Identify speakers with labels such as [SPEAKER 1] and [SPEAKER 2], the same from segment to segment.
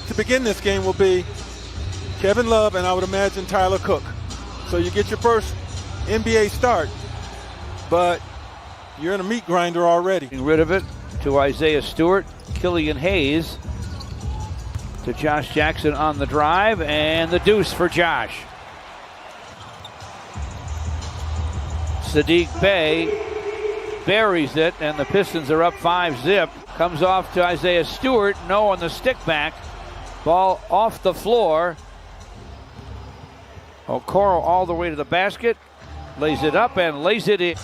[SPEAKER 1] to begin this game will be Kevin Love and I would imagine Tyler Cook. So you get your first NBA start, but you're in a meat grinder already.
[SPEAKER 2] Getting rid of it to Isaiah Stewart, Killian Hayes to Josh Jackson on the drive, and the deuce for Josh. Saddiq Bey buries it, and the Pistons are up 5-zip. Comes off to Isaiah Stewart, no on the stick back. Ball off the floor. Okoro all the way to the basket, lays it up and lays it in.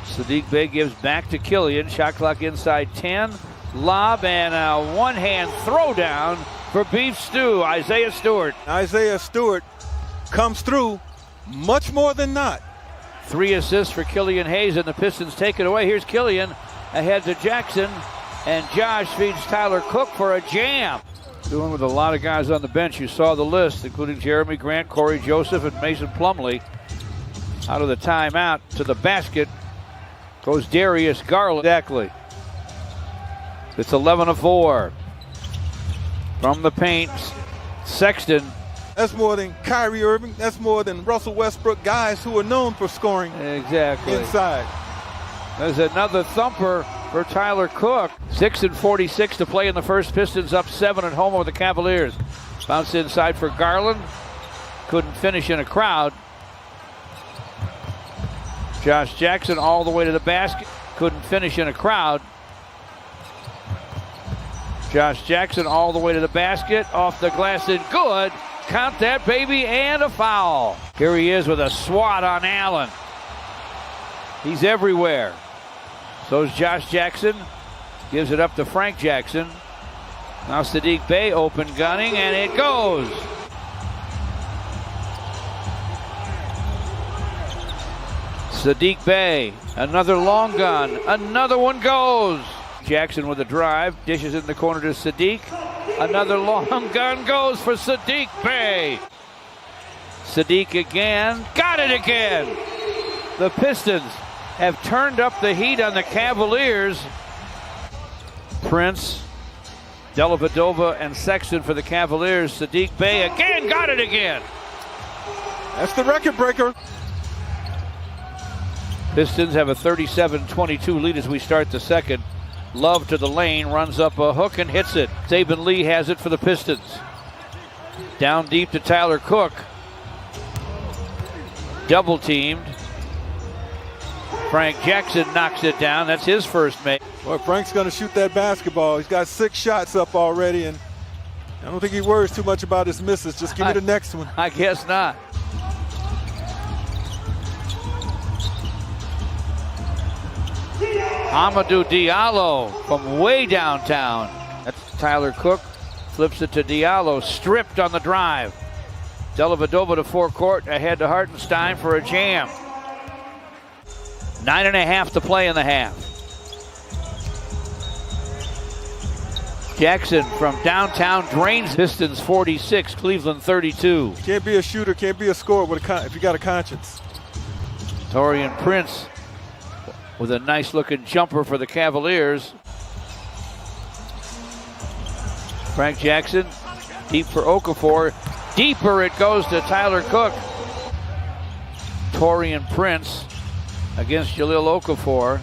[SPEAKER 2] Saddiq Bey gives back to Killian, shot clock inside 10. Lob and a one-hand throwdown for Beef Stew, Isaiah Stewart.
[SPEAKER 1] Isaiah Stewart comes through much more than not.
[SPEAKER 2] 3 assists for Killian Hayes, and the Pistons take it away. Here's Killian ahead to Jackson, and Josh feeds Tyler Cook for a jam. Doing with a lot of guys on the bench. You saw the list, including Jeremy Grant, Corey Joseph, and Mason Plumlee. Out of the timeout to the basket goes Darius Garland. Exactly. It's 11-4. From the paint, Sexton.
[SPEAKER 1] That's more than Kyrie Irving. That's more than Russell Westbrook, guys who are known for scoring
[SPEAKER 2] exactly
[SPEAKER 1] inside.
[SPEAKER 2] There's another thumper for Tyler Cook. 6:46 to play in the first. Pistons up 7 at home over the Cavaliers. Bounce inside for Garland. Couldn't finish in a crowd. Josh Jackson all the way to the basket. Couldn't finish in a crowd. Josh Jackson all the way to the basket. Off the glass and good. Count that, baby, and a foul. Here he is with a swat on Allen. He's everywhere. So is Josh Jackson. Gives it up to Frank Jackson. Now Saddiq Bey open gunning, and it goes. Saddiq Bey, another long gun. Another one goes. Jackson with a drive, dishes in the corner to Saddiq. Another long gun goes for Saddiq Bey. Saddiq again, got it again. The Pistons have turned up the heat on the Cavaliers. Prince, Dellavedova, and Sexton for the Cavaliers. Saddiq Bey again, got it again.
[SPEAKER 1] That's the record breaker.
[SPEAKER 2] Pistons have a 37-22 lead as we start the second. Love to the lane, runs up a hook and hits it. Saban Lee has it for the Pistons. Down deep to Tyler Cook. Double teamed. Frank Jackson knocks it down. That's his first make.
[SPEAKER 1] Well, Frank's going to shoot that basketball. He's got 6 shots up already, and I don't think he worries too much about his misses. Just give me the next one.
[SPEAKER 2] I guess not. Amadou Diallo from way downtown. That's Tyler Cook. Flips it to Diallo. Stripped on the drive. Dellavedova to forecourt. Ahead to Hartenstein for a jam. 9.5 to play in the half. Jackson from downtown drains. Pistons 46, Cleveland 32.
[SPEAKER 1] Can't be a shooter, can't be a scorer if you got a conscience.
[SPEAKER 2] Taurean Prince with a nice looking jumper for the Cavaliers. Frank Jackson, deep for Okafor. Deeper it goes to Tyler Cook. Taurean Prince against Jahlil Okafor.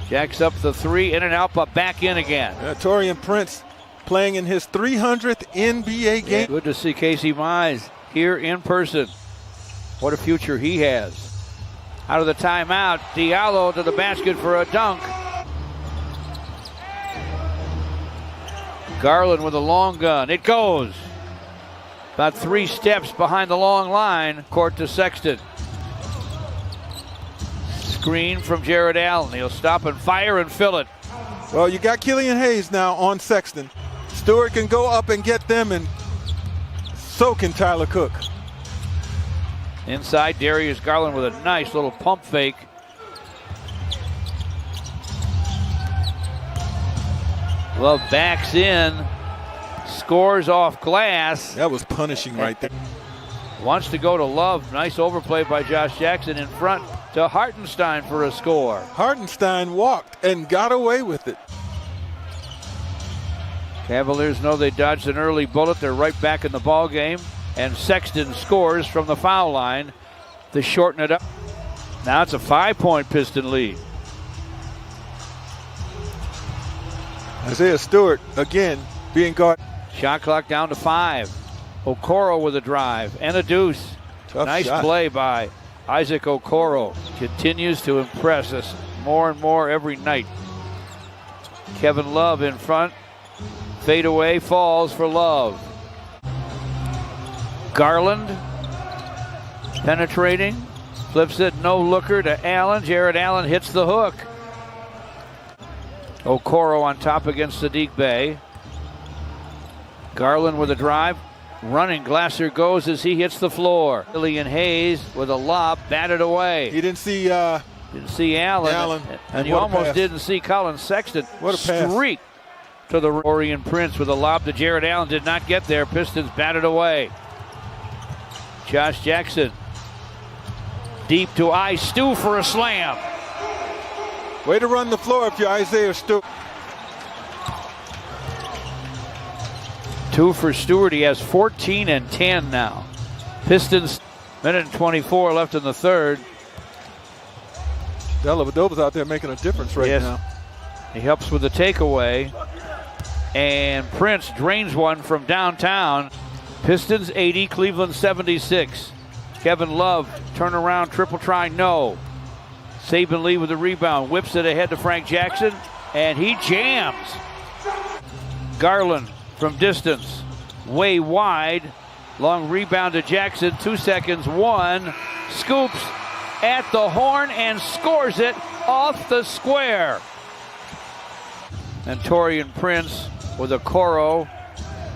[SPEAKER 2] Jacks up the 3, in and out, but back in again.
[SPEAKER 1] Taurean Prince playing in his 300th NBA game.
[SPEAKER 2] Good to see Casey Mize here in person. What a future he has. Out of the timeout, Diallo to the basket for a dunk. Garland with a long gun. It goes. About 3 steps behind the long line. Court to Sexton. Screen from Jared Allen. He'll stop and fire and fill it.
[SPEAKER 1] Well, you got Killian Hayes now on Sexton. Stewart can go up and get them, and so can Tyler Cook.
[SPEAKER 2] Inside, Darius Garland with a nice little pump fake. Love backs in, scores off glass.
[SPEAKER 1] That was punishing right there.
[SPEAKER 2] Wants to go to Love. Nice overplay by Josh Jackson in front to Hartenstein for a score.
[SPEAKER 1] Hartenstein walked and got away with it.
[SPEAKER 2] Cavaliers know they dodged an early bullet. They're right back in the ball game. And Sexton scores from the foul line to shorten it up. Now it's a 5-point Piston lead.
[SPEAKER 1] Isaiah Stewart, again, being guarded.
[SPEAKER 2] Shot clock down to 5. Okoro with a drive and a deuce.
[SPEAKER 1] Tough
[SPEAKER 2] nice
[SPEAKER 1] shot.
[SPEAKER 2] play by Isaac Okoro. Continues to impress us more and more every night. Kevin Love in front. Fade away, falls for Love. Garland penetrating. Flips it, no looker to Allen. Jared Allen hits the hook. Okoro on top against Sadiq Bey. Garland with a drive. Running, Glasser goes as he hits the floor. Killian Hayes with a lob, batted away.
[SPEAKER 1] He didn't see
[SPEAKER 2] Allen. And you almost didn't see Colin Sexton.
[SPEAKER 1] What a pass.
[SPEAKER 2] Streak to the Orient Prince with a lob to Jared Allen. Did not get there. Pistons batted away. Josh Jackson. Deep to Stu for a slam.
[SPEAKER 1] Way to run the floor if you're Isaiah Stewart.
[SPEAKER 2] 2 for Stewart. He has 14 and 10 now. Pistons, minute and 24 left in the third.
[SPEAKER 1] Dellavedova's out there making a difference right now.
[SPEAKER 2] He helps with the takeaway. And Prince drains one from downtown. Pistons 80, Cleveland 76. Kevin Love, turnaround, triple try, no. Saban Lee with the rebound, whips it ahead to Frank Jackson, and he jams. Garland from distance, way wide. Long rebound to Jackson, 2 seconds, 1. Scoops at the horn and scores it off the square. And Taurean Prince with a Okoro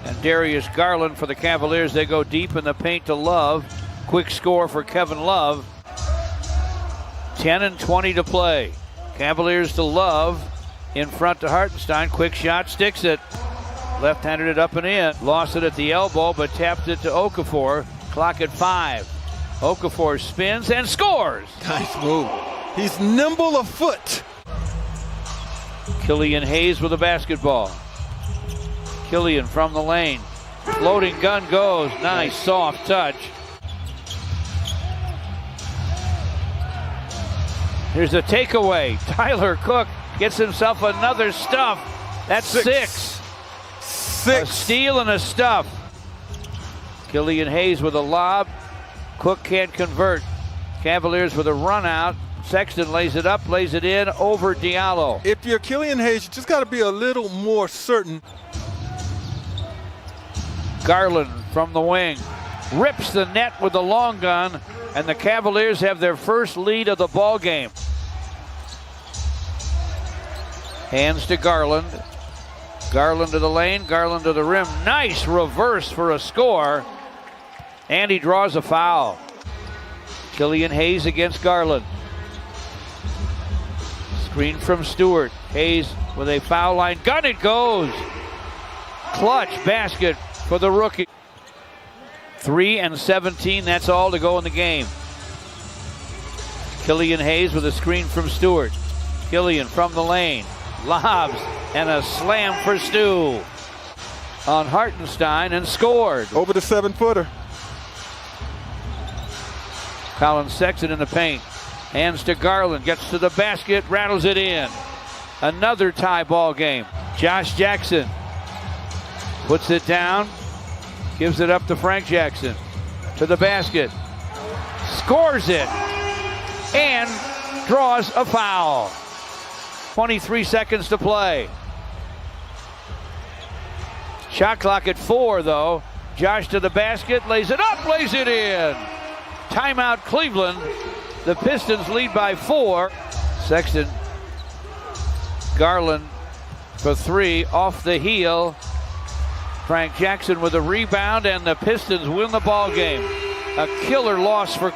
[SPEAKER 2] and Darius Garland for the Cavaliers. They go deep in the paint to Love. Quick score for Kevin Love. 10 and 20 to play. Cavaliers to Love. In front to Hartenstein. Quick shot, sticks it. Left-handed it up and in. Lost it at the elbow, but tapped it to Okafor. Clock at 5. Okafor spins and scores.
[SPEAKER 1] Nice move. He's nimble of foot.
[SPEAKER 2] Killian Hayes with a basketball. Killian from the lane. Floating gun goes. Nice soft touch. Here's a takeaway. Tyler Cook gets himself another stuff. That's 6. A steal and a stuff. Killian Hayes with a lob. Cook can't convert. Cavaliers with a run out. Sexton lays it up, lays it in over Diallo.
[SPEAKER 1] If you're Killian Hayes, you just got to be a little more certain.
[SPEAKER 2] Garland from the wing. Rips the net with the long gun, and the Cavaliers have their first lead of the ball game. Hands to Garland. Garland to the lane, Garland to the rim. Nice reverse for a score. And he draws a foul. Killian Hayes against Garland. Screen from Stewart. Hayes with a foul line. Gun it goes. Clutch basket for the rookie. 3 and 17, that's all to go in the game. Killian Hayes with a screen from Stewart. Killian from the lane. Lobs and a slam for Stu on Hartenstein and scored.
[SPEAKER 1] Over the 7-footer.
[SPEAKER 2] Colin Sexton in the paint. Hands to Garland, gets to the basket, rattles it in. Another tie ball game. Josh Jackson puts it down, gives it up to Frank Jackson. To the basket. Scores it and draws a foul. 23 seconds to play. Shot clock at 4 though. Josh to the basket, lays it up, lays it in. Timeout Cleveland. The Pistons lead by 4. Sexton. Garland for 3 off the heel. Frank Jackson with a rebound, and the Pistons win the ball game. A killer loss for